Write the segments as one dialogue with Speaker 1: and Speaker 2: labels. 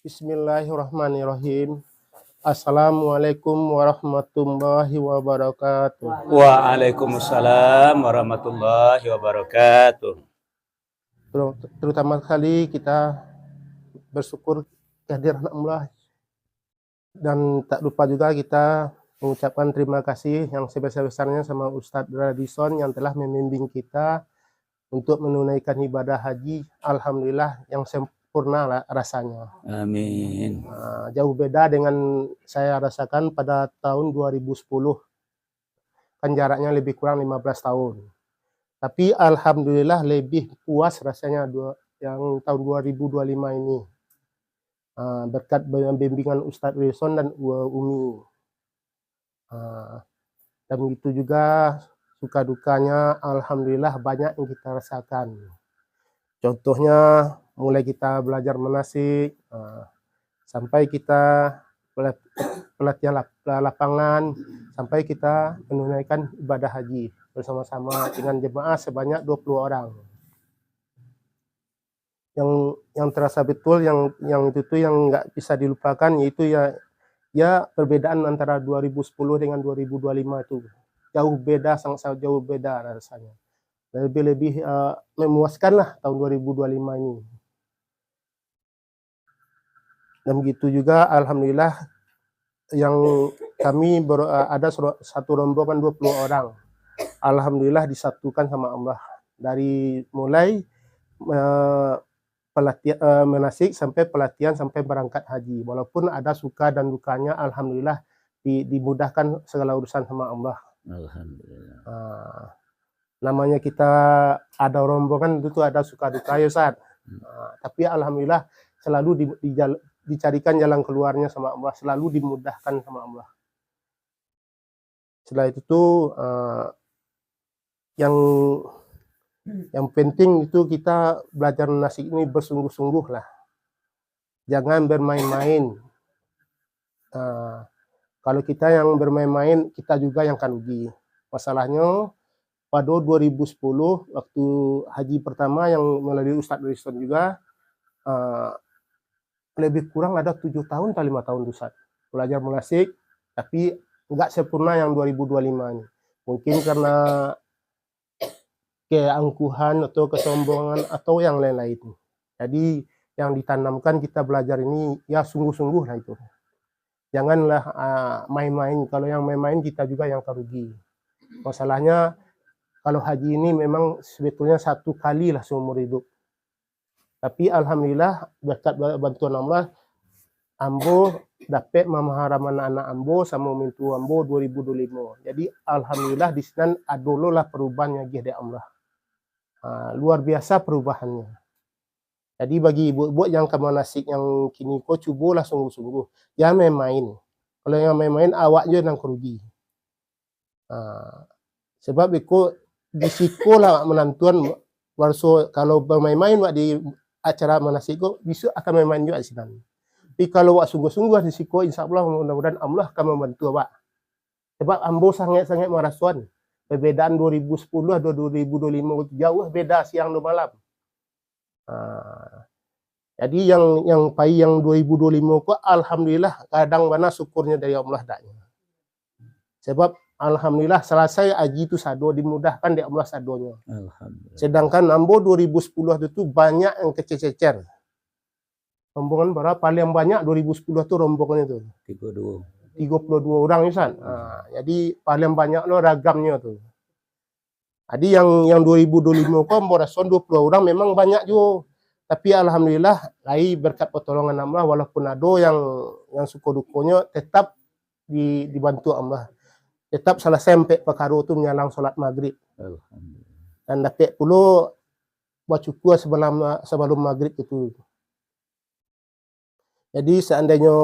Speaker 1: Bismillahirrahmanirrahim. Assalamualaikum warahmatullahi wabarakatuh.
Speaker 2: Waalaikumsalam warahmatullahi wabarakatuh.
Speaker 1: Terutama kali kita bersyukur kehadiran Allah, dan tak lupa juga kita mengucapkan terima kasih yang sebesar-besarnya sama Ustadz Radison yang telah membimbing kita untuk menunaikan ibadah haji. Alhamdulillah yang sempurna lah rasanya.
Speaker 2: Amin.
Speaker 1: Jauh beda dengan saya rasakan pada tahun 2010, kan jaraknya lebih kurang 15 tahun. Tapi alhamdulillah lebih puas rasanya yang tahun 2025 ini. Berkat bimbingan Ustadz Wilson dan Umi. Dan begitu juga suka dukanya alhamdulillah banyak yang kita rasakan. Contohnya mulai kita belajar manasik, sampai kita pelatihan lapangan, sampai kita menunaikan ibadah haji bersama-sama dengan jemaah sebanyak 20 orang. Yang terasa betul yang itu tuh yang nggak bisa dilupakan, yaitu ya perbedaan antara 2010 dengan 2025 itu jauh beda, sangat jauh beda rasanya. Lebih memuaskan lah tahun 2025 ini. Dan begitu juga alhamdulillah yang kami ada satu rombongan 20 orang. Alhamdulillah disatukan sama Allah dari mulai pelatihan manasik sampai pelatihan sampai berangkat haji. Walaupun ada suka dan dukanya, alhamdulillah dimudahkan segala urusan sama Allah.
Speaker 2: Alhamdulillah.
Speaker 1: Namanya kita ada rombongan itu ada suka duka ya Ustaz. Tapi alhamdulillah selalu dicarikan jalan keluarnya sama Allah, selalu dimudahkan sama Allah. Setelah itu tuh yang penting itu kita belajar manasik ini bersungguh-sungguh lah, jangan bermain-main. Kalau kita yang bermain-main, kita juga yang akan rugi. Masalahnya pada 2010 waktu haji pertama yang melalui Ustadz Wilson juga, lebih kurang ada 7 tahun atau 5 tahun Ustadz belajar manasik, tapi nggak sempurna yang 2025 ini. Mungkin karena keangkuhan atau kesombongan atau yang lain-lain. Jadi yang ditanamkan kita belajar ini ya sungguh-sungguh lah itu. Janganlah main-main. Kalau yang main-main kita juga yang kerugi. Masalahnya kalau haji ini memang sebetulnya satu kali lah seumur hidup. Tapi alhamdulillah berkat bantuan Allah, Ambo dapat memaharaman anak Ambo sama mintu Ambo 2025. Jadi alhamdulillah di sini adolo lah perubahannya dari Allah. Luar biasa perubahannya. Jadi bagi ibu-ibu yang ke manasik yang kini kok cobalah sungguh-sungguh. Jangan main-main. Kalau yang main-main awak je yang kerugi. Sebab itu disiko lah menantuan warso kalau bermain-main di acara manasik kok bisa akan main-main juga di sini. Tapi kalau wak sungguh-sungguh disiko, insya Allah mudah-mudahan Allah akan membantu wak. Sebab Ambo sangat-sangat merasuan. Perbedaan 2010 atau 2025 jauh beda siang dan malam. Jadi yang pai yang 2025 kok alhamdulillah kadang mana syukurnya dari Allah daknya. Sebab alhamdulillah selesai haji itu sado dimudahkan dari Allah sadonya. Sedangkan Ambo 2010 itu banyak yang kececer. Rombongan berapa paling banyak 2010 itu rombongan itu 32 orang Ustaz. Jadi paling banyak lo ragamnya tuh. Jadi yang 2025 kok merespon 20 orang memang banyak juga. Tapi alhamdulillah lai berkat pertolongan Allah, walaupun ada yang suka dukanya tetap dibantu Allah. Tetap selesai sampai perkara itu menyalang sholat maghrib. Dan dapat pula bacukuah sebelum maghrib itu. Jadi seandainya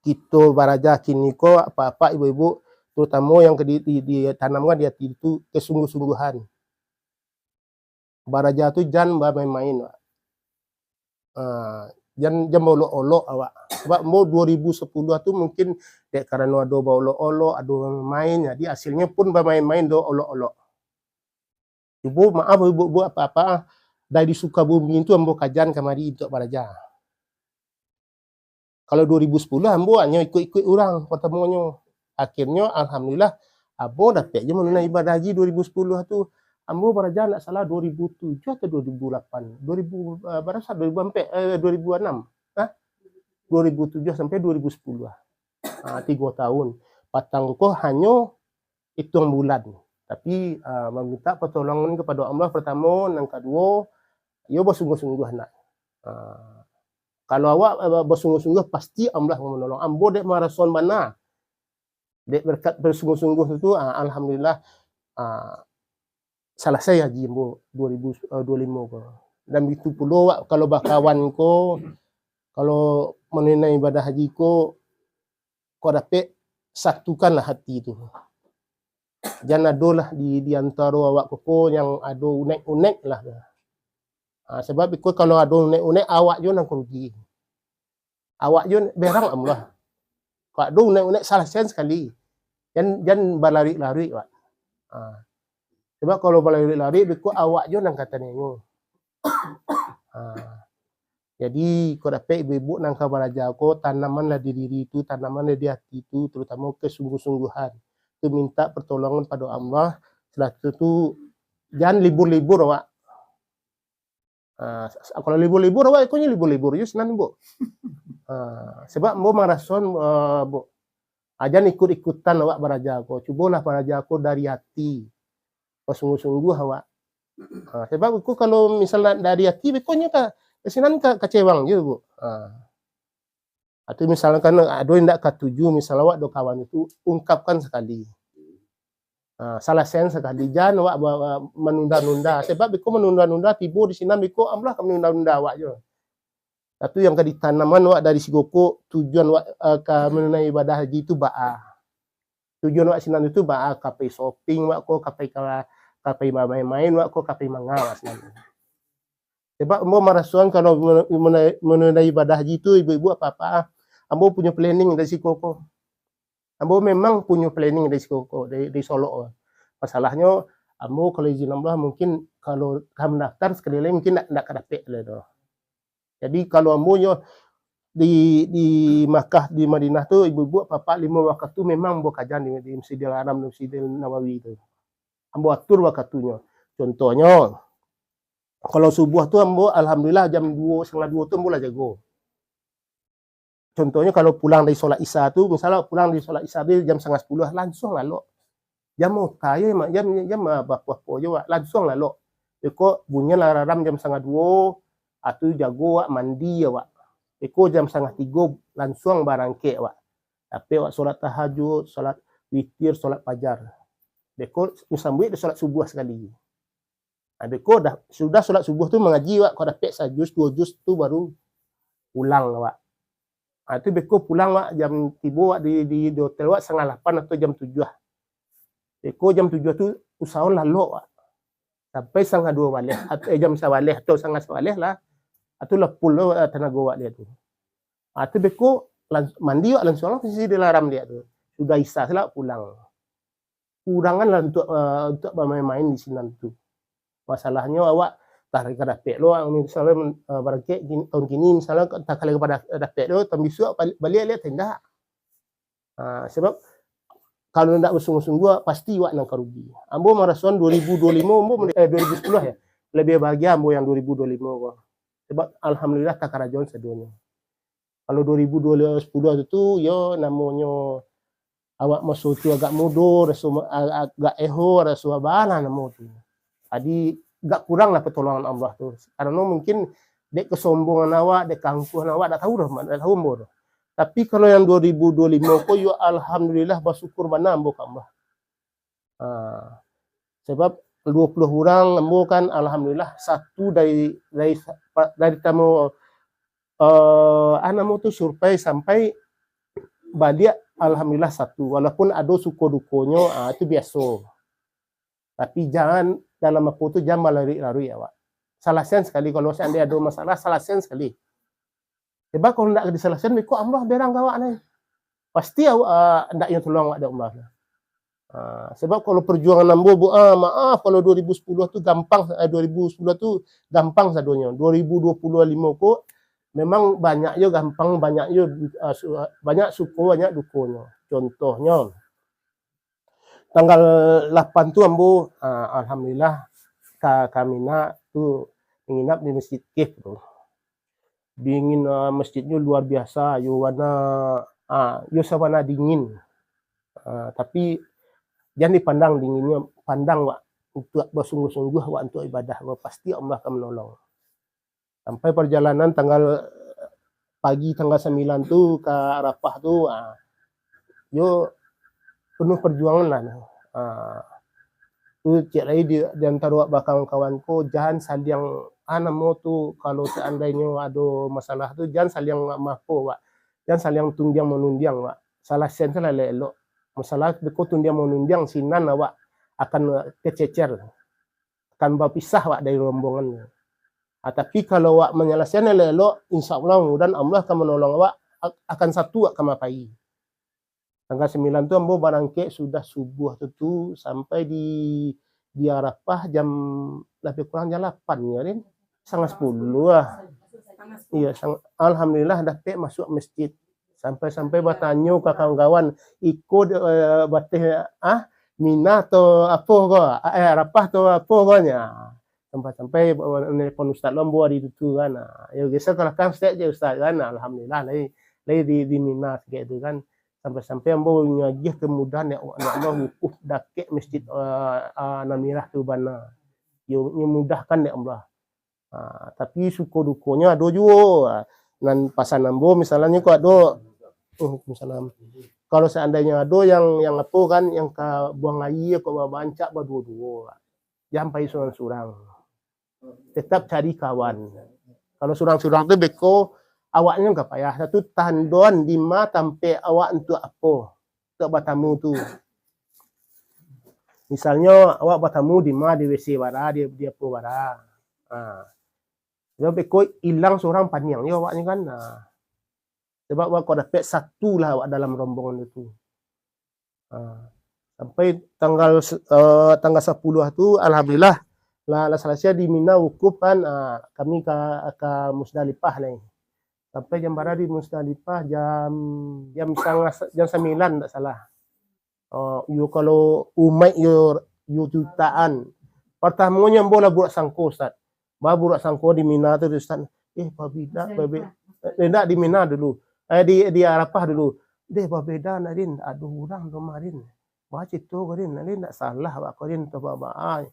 Speaker 1: kita baraja kini kok apa-apa ibu-ibu, terutama yang ditanamkan dia itu kesungguh-sungguhan. Baraja itu jangan main-main. Jangan olok-olok awak. Sebab mau 2010 itu mungkin karena ada olok-olok, ada main, jadi hasilnya pun bermain-main do olok-olok. Ibu maaf ibu apa-apa dari Sukabumi itu ambo kajian kemari untuk baraja. Kalau 2010 ambo hanya ikut-ikut orang pertemuannya. Akhirnya alhamdulillah ambo dapat je menunaikan ibadah haji 2010 tu. Ambo beraja nak salah 2007 atau 2008. 2000 berapa 2004 2006. 2007 sampai 2010. 3 tahun. Patang ko hanya hitung bulan. Tapi meminta pertolongan kepada Allah pertama, yang kedua, yo bersungguh-sungguh nak. Kalau awak bersungguh-sungguh pasti Allah menolong. Ambo dek marason mana. Dek berkat bersungguh-sungguh itu alhamdulillah selesai haji ambo 2025 ko. Dan begitu pula awak kalau bakawan ko kalau menunaikan ibadah haji ko dapat satukanlah hati itu. Jangan adolah di antara awak ko yang ada unek-unek lah. Sebab itu kalau ada unek-unek awak je nak rugi. Awak je berang Allah. Kalau ada unek-unek salah sen sekali. Jangan berlari-lari awak. Sebab kalau berlari-lari itu awak je nak kata nengo. Jadi kau dapat ibu-ibu nang belajar ko tanamanlah di diri itu, tanamanlah di hati itu, terutama kesungguh-sungguhan. Itu minta pertolongan pada Allah. Setelah itu jangan libur-libur awak. Kalau libur-libur awak ikutnya libur-libur je senang bu. Sebab mau marason bu. Jangan ikut-ikutan awak belajar ko. Cubalah belajar ko dari hati. Sungguh-sungguh awak. Sebab aku kalau misalnya dari hati ikutnya kesinan kecewang je bu. Atau misalnya kan ada yang tak ketuju, misalnya awak do kawan itu ungkapkan sekali. Salah sen sekali, jangan awak menunda-nunda. Sebab biko menunda-nunda tiba di sini biko Allah akan menunda-nunda awak je. Satu yang ke tanaman awak dari sigoko tujuan awak ke menunaikan ibadah haji itu ba'a. Tujuan awak sinan itu ba'a kapai shopping awak ko, kapai main-main awak ko, kapai mangawas sinan. Sebab ambo merasuan kalau menunaikan ibadah haji itu ibu-ibu apa-apa, ambo punya planning dari sigoko. Ambo memang punya planning dari Sikoko, dari Solo. Masalahnya, ambo kalau izin Allah mungkin kalau kamu daftar sekali lagi mungkin tidak kedapet lah. Jadi kalau ambo di Makkah, di Madinah tu ibu-ibu apa-apa 5 waktu tu memang ambo kajian di Masjidil Haram, di Masjidil Nawawi itu. Ambo atur waktunya. Contohnya, kalau subuh tu ambo alhamdulillah jam 2, setengah 2 tu ambo lah jago. Contohnya kalau pulang dari sholat isya tu, misalnya pulang dari sholat isya tu jam 9:30 langsung lalu. Jam kaya jam apa je langsung lalu. Eko bunyi alarm jam 2:30 atau jago mandi awak. Eko jam 2:30 langsung barangke awak. Tapi awak sholat tahajud, sholat witir, sholat fajar. Eko musambui sholat subuh sekali. Eko sudah sholat subuh tu mengaji awak kau dapat 1 juz 2 juz tu baru pulang awak. Itu beko pulang wak jam tiba wak di hotel wak 7:30 atau jam 7. Beko jam 7 tu usaha lalu wak. Sampai 2:30 balik atau jam 1 balik atau 1:30 balik lah. Atau lepul tenaga wak dia tu. Itu beko mandi wak langsung sisi dilarang dia tu. Sudah isya lah pulang. Kurangan lah untuk bermain-main di sini tu. Masalahnya awak tarik ke dapet lo, misalnya barangkali tahun kini misalnya tak kali kepada dapet lo, tahun besok balik lihat tidak. Sebab kalau tidak bersungguh-sungguh pasti awak nak rugi. Ambo marason 2025, ambo 2010 ya. Lebih bahagia ambo yang 2025. Sebab alhamdulillah tak kerajuan seduanya. Kalau 2010 itu yo namanya awak masuk tu agak muda, agak rasa bala namo tu. Jadi gak kurang lah pertolongan Allah tu. Karena mungkin dek kesombongan awak, dek keangkuhan awak, tak tahu dah. Tapi kalau yang 2025 ko yo alhamdulillah bersyukur mana ambo ke Allah. Sebab 20 orang ambo kan alhamdulillah satu dari tamu anamu tu survei sampai balik alhamdulillah satu. Walaupun ada suku dukonya itu biasa. Tapi jangan dalam apa tu jangan lari-lari awak. Salah sen sekali kalau seandainya ada masalah salah sen sekali. Sebab kalau nak disalah sen kok Allah berang awak ni. Pasti awak ndak yang tolong awak ada Allah. Sebab kalau perjuangan ambo maaf kalau 2010 tu gampang 2010 tu gampang sadonya. 2025 kok memang banyak yo gampang, banyak yo banyak suku, banyak dukunya. Contohnya tanggal 8 tuh ambo alhamdulillah kamina tuh menginap di Masjid Kif tuh. Dingin masjidnya luar biasa, yo warna yo sawana dingin. Tapi jangan dipandang dinginnya, pandang Wak untuk bersungguh-sungguh Wak untuk ibadah, Wak pasti Allah akan menolong. Sampai perjalanan pagi tanggal 9 tuh ke Arafah tuh yo penuh perjuangan lah. Tuh cek lagi di antara kawan-kawanku jangan saling namo tuh kalau seandainya ada masalah tuh jangan saling maafo Wak. Jangan saling tundiang menundiang Wak. Salah sen salah elok. Masalah beko tundiang menundiang sinan Wak akan kececer. Akan berpisah Wak dari rombongan. Tapi kalau Wak menyelesaikan elok, insya Allah mudah Allah akan menolong Wak akan satu Wak kamapai. Tanggal 9 tu ambo barangke sudah subuh tu sampai di Arafah jam lebih kurang jam 8 ya Rin. Setengah 10 lah. Iya, alhamdulillah dapat masuk masjid. Sampai bertanya ke kawan-kawan ikut batih Mina atau apa kau? Arafah atau apa kau nya? Sampai nelpon Ustaz Lombo di itu kan. Ya biasa kalau kan Ustaz je Ustaz kan. Alhamdulillah lagi di Mina kayak itu kan. Sampai ambo nyagih kemudahan ya Allah wukuf dakek masjid Namirah tu bana. Yo mudahkan ya Allah. Tapi suku dukunya ada juga. Dan pasan ambo misalnya kok ada misalnya kalau seandainya ada yang apa kan yang ke buang air kok bancak berdua-dua. Jangan pai surang-surang. Tetap cari kawan. Kalau surang-surang tu beko awaknya enggak payah. Satu tandon di ma tampe awak untuk apa? Untuk bertamu tu. Misalnya awak bertamu di ma di WC bara, dia apa bara. Sebab beko hilang seorang panjang ya awaknya kan. Sebab awak kau dapat satu lah awak dalam rombongan itu. Sampai tanggal 10 tu alhamdulillah lah selesai di Mina wukuf kan kami ke Musdalifah nih. Sampai jam berapa di Musdalifah jam 9 tak salah. Yo kalau umat yo jutaan. Pertamanya bola buat sangko Ustaz. Buat sangko di Mina tu Ustaz. Babida tidak di Mina dulu. Di Arafah dulu. Babeda narin ada orang kemarin. Baca tu karin narin tak salah Pak karin tu Bapak.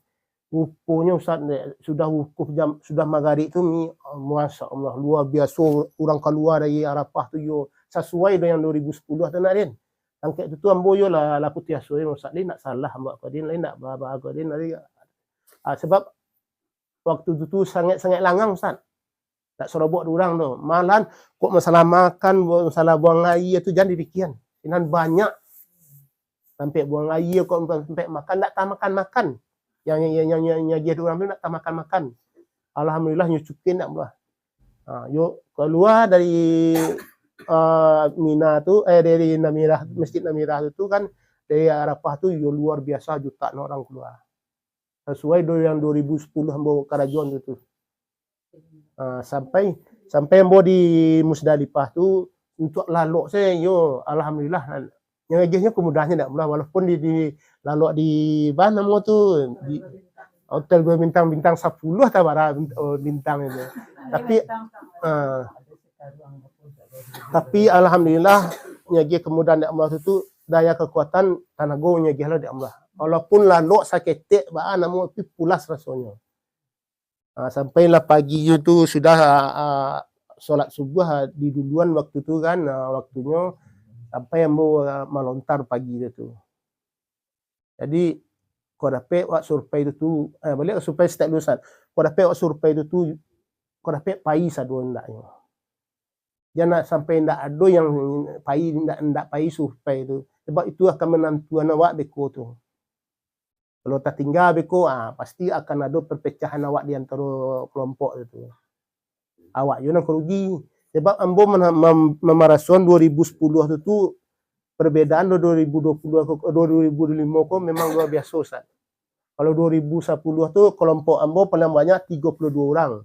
Speaker 1: Rupanya Ustaz sudah wukuf jam sudah maghrib tu Masya Allah luar biasa orang keluar dari Arafah tu yo sesuai dengan 2010 tu narin. Tangkap tu ambo yo lah putih aso Ustaz ni nak salah mbak kadin lain nak baba kadin nari. Sebab waktu tu sangat langang Ustaz. Tak serobok orang tu. Malan kok masalah makan, masalah buang air tu jangan dipikirkan. Inan banyak sampai buang air kok sampai makan tak makan. Yang dia orang tu nak makan. Alhamdulillah nyucupin nak buah. Yo keluar dari Mina tu dari Namirah, Masjid Namirah itu kan dari Arafah tu yo luar biasa jutaan orang keluar. Sesuai yang 2010 ambo karajon itu. Sampai ambo di Musdalifah tu untuk lalok saya yo alhamdulillah yang agaknya kemudahannya tak mudah walaupun di lalok di mana mau tu di hotel berbintang 10 atau bara bintang itu. Tapi alhamdulillah nyagi kemudahan dari Allah itu daya kekuatan tenaga nyagi lah dari Allah. Walaupun lalok sakit ba namu tapi pulas rasanya. Sampailah pagi itu sudah solat subuh di duluan waktu itu kan waktunya sampai ambo melontar pagi itu. Jadi kau dapat wak survei itu balik survei setiap lusan. Kau dapat wak survei itu kau dapat pai sadu ndaknya. Jangan sampai ndak ada yang pai ndak pai survei itu. Sebab itu akan menentukan awak beko tu. Kalau tak tinggal beko pasti akan ada perpecahan awak di antara kelompok itu. Awak yo nak rugi. Sebab ambo memarason 2010 itu perbedaan 2020 ke 2005 kok memang luar biasa Ustaz. Kalau 2010 tu kelompok ambo paling banyak 32 orang.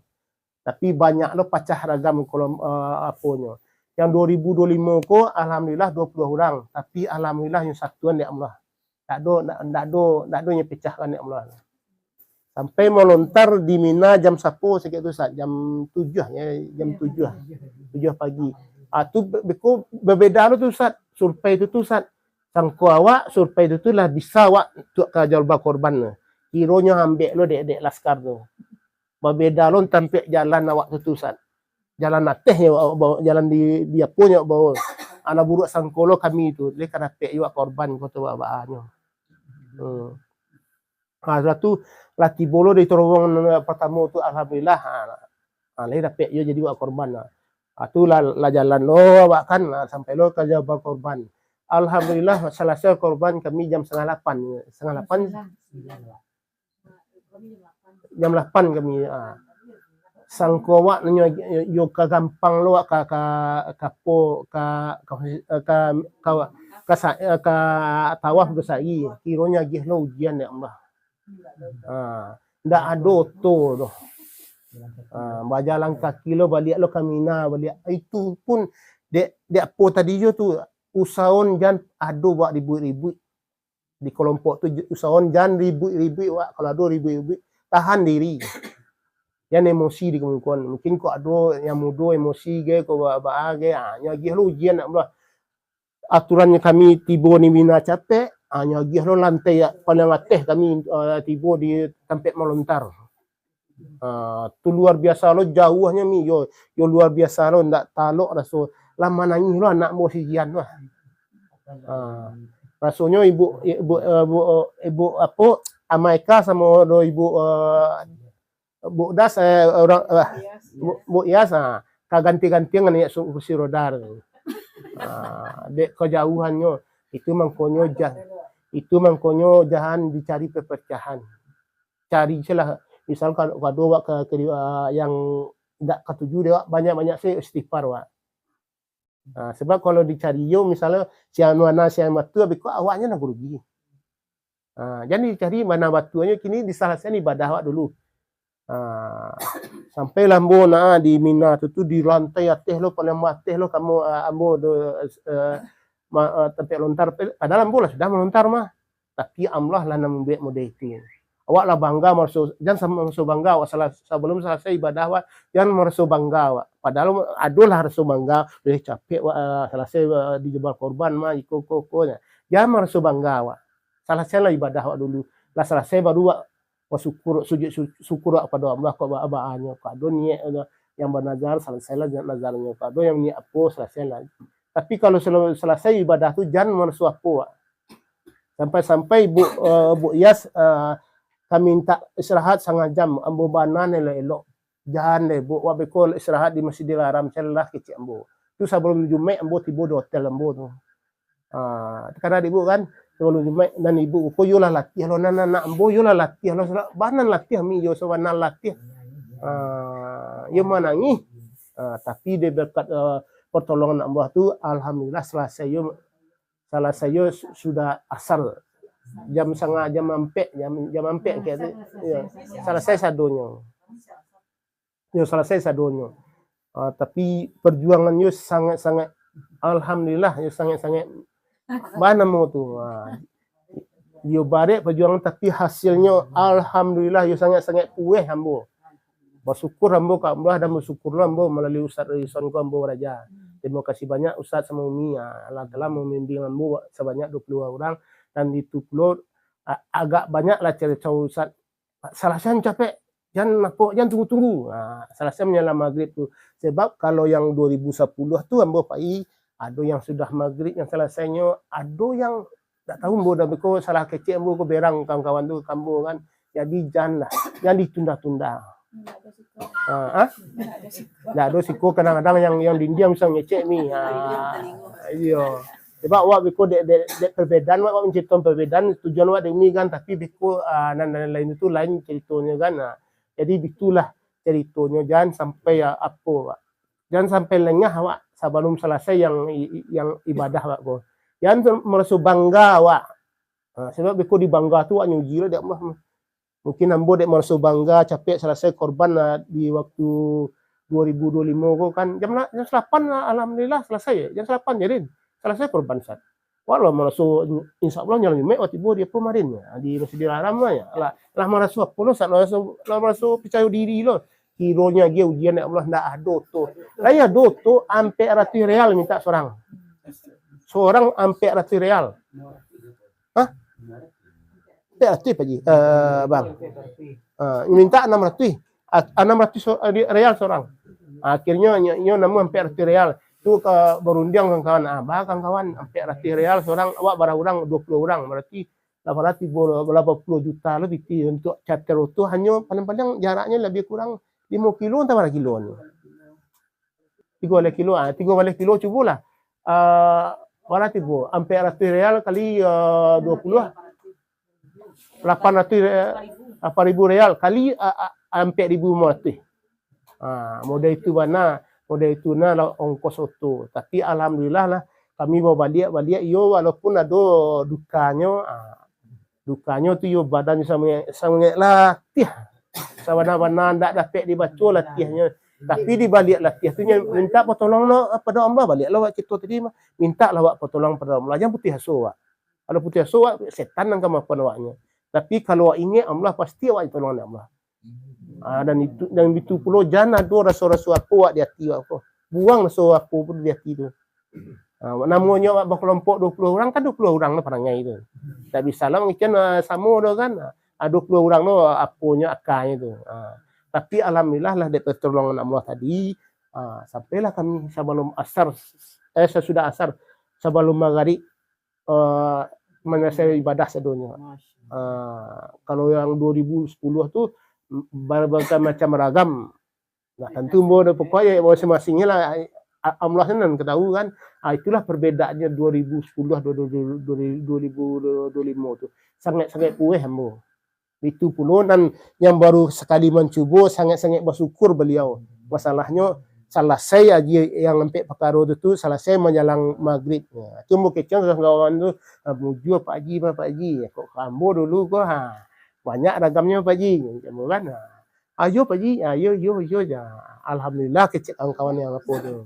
Speaker 1: Tapi banyak lo pecah ragam kolom aponya. Yang 2025 ko alhamdulillah 20 orang, tapi alhamdulillah yang satuan ya Allah. Tak ada yang pecahkan ya Allah. Sampai melontar di Mina jam 10 sikit tu Ustaz, jam 7 ya, jam 7 pagi. Tu berbeda lo tu Ustaz, survei tu Ustaz. Sangko awak survei tu lah bisa awak untuk ke jalba korban. Kironya ambek lo dek laskar tu. Berbeda lo tampik jalan awak tu Ustaz. Jalan atehnya jalan di punya bawa. Anak buruk sangkolo kami itu, dia kena pek juga korban kota bawaannya. Satu latih bolo di terowongan pertama tu alhamdulillah. Dia dapat dia jadi juga korban. Tu lah jalan lo awak kan sampai lo ke jawab korban. Alhamdulillah selesai korban kami jam 7:30. 7:30 jam 8 kami. Sangko awak nanya yo ka gampang lo ka tawaf besari kironya gih lo ujian ya Allah. Ndak ada to doh. Berjalan kaki lo balik lo ke Mina balik itu pun dek apa tadi yo tu usahawan jan ada buat ribu-ribu di kelompok tu usahawan jan ribu-ribu wak kalau ada ribu-ribu tahan diri. Yang emosi di kemungkinan mungkin kok ada yang muda emosi ge ko baage nyagi lo ujian Allah aturannya kami tiba ni Mina capek nyagi lo lantai paling atas kami tiba di tempat melontar tu luar biasa lo jauhnya mi yo luar biasa lo ndak talok raso lama nangis lo anak mau sijian lah rasanya ibu apa Amaika sama ibu Bu Das orang Bu Yas kaganti-gantian dengan kursi roda. Dek kejauhannya itu mangkonyo jangan dicari perpecahan. Cari celah misal kalau wak ke yang tidak ketujuh dia banyak-banyak saya istighfar wak. Sebab kalau dicari yo misalnya sian mana sian batu abis awaknya nak rugi. Jadi dicari mana batunya kini diselesaikan ibadah wak dulu. Sampai lambo di Mina tu di lantai atas lo paling atas lo kamu ambo tempat lontar padahal ambo lah sudah melontar mah tapi Allah lah nak membuat modeti awak lah bangga merasa jangan merasa bangga awak sebelum selesai ibadah awak jangan merasa bangga awak padahal adulah rasa bangga udah capek awak selesai di jebal korban mah iko-ikonya jangan merasa bangga awak selesailah ibadah awak dulu lah selesai baru awak syukur kepada Allah kepada abaannya kado niat yang bernazar selesailah nazarnya kado yang niat apa selesailah tapi kalau selesai ibadah tu jangan merasa apa sampai Bu Yas kami minta istirahat 1/2 jam ambo banan elok jangan deh Bu wabeko istirahat di Masjidil Haram celah kecil ambo tu sebelum Jumat ambo tiba di hotel ambo tu karena ibu kan sebelum Jumat dan ibu ko yola latih lo nana ambo yola latih lo banan latih mi yo sawana latih yo manangi tapi dia berkat pertolongan Allah tu alhamdulillah selesai yo sudah asal jam 1/2 jam ampek kayak ya selesai sadonyo tapi perjuangan yo sangat alhamdulillah yo sangat mana mau tu yo barek perjuangan tapi hasilnya alhamdulillah yo sangat puas hambo bersyukur hambo ke Allah dan bersyukur hambo melalui Ustaz Rison ko hambo raja terima kasih banyak Ustaz sama Umi Allah telah membimbing hambo sebanyak 20 orang dan itu pula agak banyaklah cerita Ustaz selesai capek jangan tunggu selesai menjelang maghrib tu sebab kalau yang 2010 tu hambo pai ada yang sudah maghrib yang selesainya ada yang tak tahu ambo dah beko salah kecil ambo ko berang kawan-kawan tu kambo kan jadi janganlah jangan ditunda-tunda tak ada siko kadang-kadang yang diam bisa ngecek ni iya sebab awak beko dek perbedaan awak menciptakan perbedaan tujuan awak demi kan tapi beko dan lain itu lain ceritanya kan jadi itulah ceritanya jangan sampai apa jangan sampai lengah awak sebelum selesai yang ibadah awak ko. Jangan merasa bangga awak. Sebab beko di bangga tu awak nyuji lah dia Allah. Mungkin ambo dek merasa bangga capek selesai korban di waktu 2025 kok kan jam 8 alhamdulillah selesai jam 8 jadi selesai korban Ustaz. Walau merasa insya Allah nyala nyumek waktu ibu dia kemarin ya di Masjidil Haram lah ya lah merasa apa lo Ustaz merasa percaya diri lo kironya dia ujian ya Allah ndak ada tuh lah ya tuh ampe ratus real minta seorang ampe ratus real hah ratus Pak Ji bang minta 600 real seorang akhirnya nyo namu ampe ratus real itu ke berundang kawan-kawan kawan-kawan sampai ratus real seorang awak barang orang 20 orang berarti 880 juta lebih untuk charter itu hanya paling-paling jaraknya lebih kurang 5 kilo entah berapa kilo ni 3 kilo 3 kilo cubalah berapa bu sampai ratus real kali 20 800 real kali sampai 1.500 modal itu mana modal itu lah ongkos itu tapi alhamdulillah lah kami bawa balik yo walaupun ada dukanya tu yo badan sama latih sabana ndak dapat dibaca latihnya tapi di balik latih tu minta pertolongan pada Allah balik lah kita tadi minta lah pertolongan pada Allah jangan putih asuh kalau putih asuh setan nang apa awaknya tapi kalau ingat Allah pasti awak tolong Allah. Dan itu pula jangan ada rasa-rasa aku di hati aku. Buang rasa aku pun di hati tu. Namanya berkelompok 20 orang kan 20 orang lah perangai itu. Tak bisa lah mungkin sama dah kan. 20 orang tu apunya akanya tu. Tapi alhamdulillah lah dapat pertolongan Allah tadi. Sampailah kami sebelum asar sesudah asar sebelum maghrib menyelesaikan ibadah sedunia. Kalau yang 2010 tu berbagai macam ragam. Nah, tentu pokoknya masing-masingnya lah Allah senang ketahui kan. Itulah perbedaannya 2010 2025 tu. Sangat-sangat puas hamba. Itu pula dan yang baru sekali mencuba sangat-sangat bersyukur beliau. Masalahnya selesai aja yang sampai perkara itu selesai menjelang maghrib. Itu mau kecil kawan tu muju Pak Haji kok kamu dulu kok banyak ragamnya Pak Haji kan ayo Pak Haji ayo ya alhamdulillah kecil kawan-kawan yang apa tu.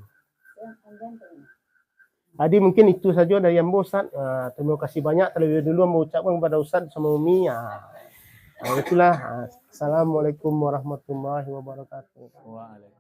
Speaker 1: Jadi mungkin itu saja dari yang Ustaz. Terima kasih banyak terlebih dulu mengucapkan kepada Ustaz sama Umi. Itulah. Assalamualaikum warahmatullahi wabarakatuh.